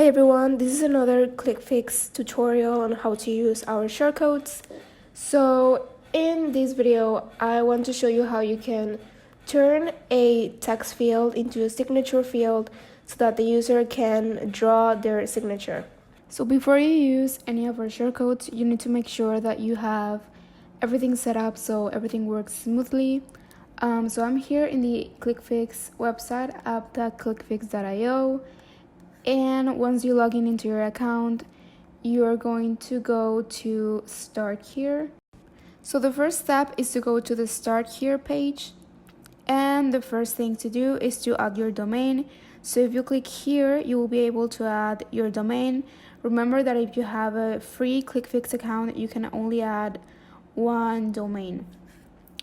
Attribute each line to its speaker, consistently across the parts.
Speaker 1: Hi everyone, this is another ClickFix tutorial on how to use our shortcodes. So in this video, I want to show you how you can turn a text field into a signature field so that the user can draw their signature. So before you use any of our shortcodes, you need to make sure that you have everything set up so everything works smoothly. So I'm here in the ClickFix website, app.clickfix.io. And once you log in into your account, you are going to go to Start Here. So the first step is to go to the Start Here page. And the first thing to do is to add your domain. So if you click here, you will be able to add your domain. Remember that if you have a free ClickFix account, you can only add one domain.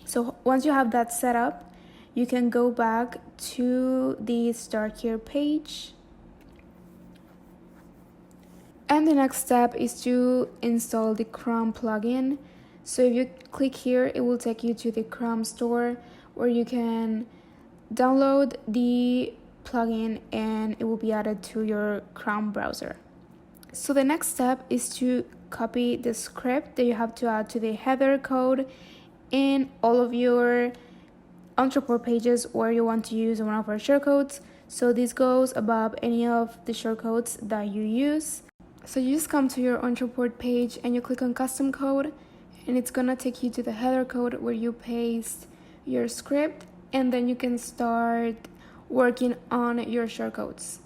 Speaker 1: So once you have that set up, you can go back to the Start Here page. And the next step is to install the Chrome plugin. So if you click here, it will take you to the Chrome store where you can download the plugin and it will be added to your Chrome browser. So the next step is to copy the script that you have to add to the header code in all of your Entreport pages where you want to use one of our shortcodes. So this goes above any of the shortcodes that you use. So you just come to your Entreport page and you click on custom code, and it's gonna take you to the header code where you paste your script, and then you can start working on your shortcodes.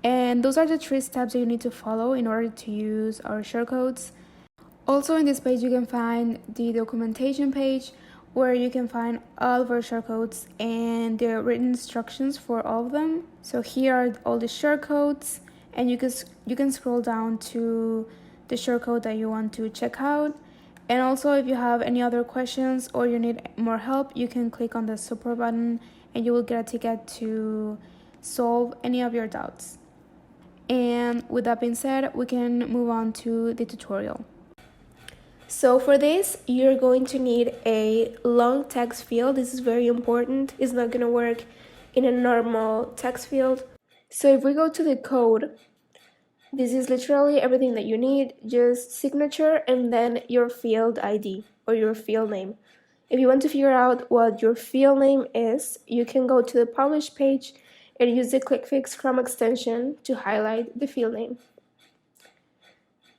Speaker 1: And those are the 3 steps that you need to follow in order to use our shortcodes. Also in this page you can find the documentation page where you can find all of our shortcodes and the written instructions for all of them. So here are all the shortcodes, and you can scroll down to the shortcode that you want to check out. And also if you have any other questions or you need more help, you can click on the support button and you will get a ticket to solve any of your doubts. And with that being said, we can move on to the tutorial. So for this, you're going to need a long text field. This is very important. It's not going to work in a normal text field. So if we go to the code, this is literally everything that you need, just signature and then your field ID or your field name. If you want to figure out what your field name is, you can go to the publish page and use the ClickFix Chrome extension to highlight the field name.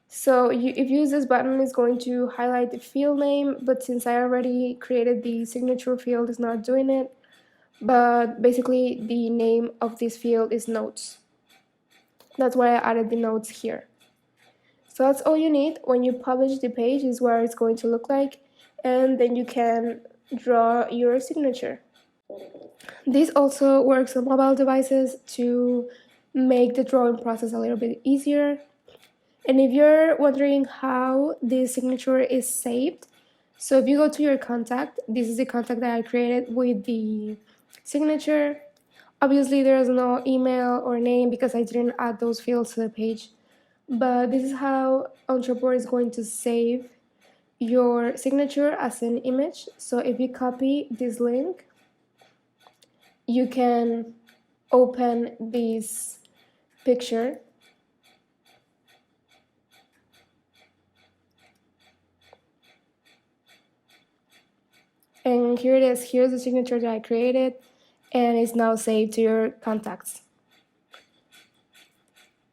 Speaker 1: So if you use this button, it's going to highlight the field name, but since I already created the signature field, it's not doing it. But basically the name of this field is notes. That's why I added the notes here. So that's all you need. When you publish the page is where it's going to look like, and then you can draw your signature. This also works on mobile devices to make the drawing process a little bit easier. And if you're wondering how the signature is saved, so if you go to your contact, this is the contact that I created with the signature. Obviously, there is no email or name because I didn't add those fields to the page. But this is how Entreport is going to save your signature as an image. So if you copy this link, you can open this picture. And here it is. Here's the signature that I created, and it's now saved to your contacts.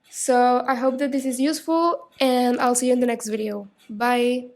Speaker 1: So I hope that this is useful, and I'll see you in the next video. Bye!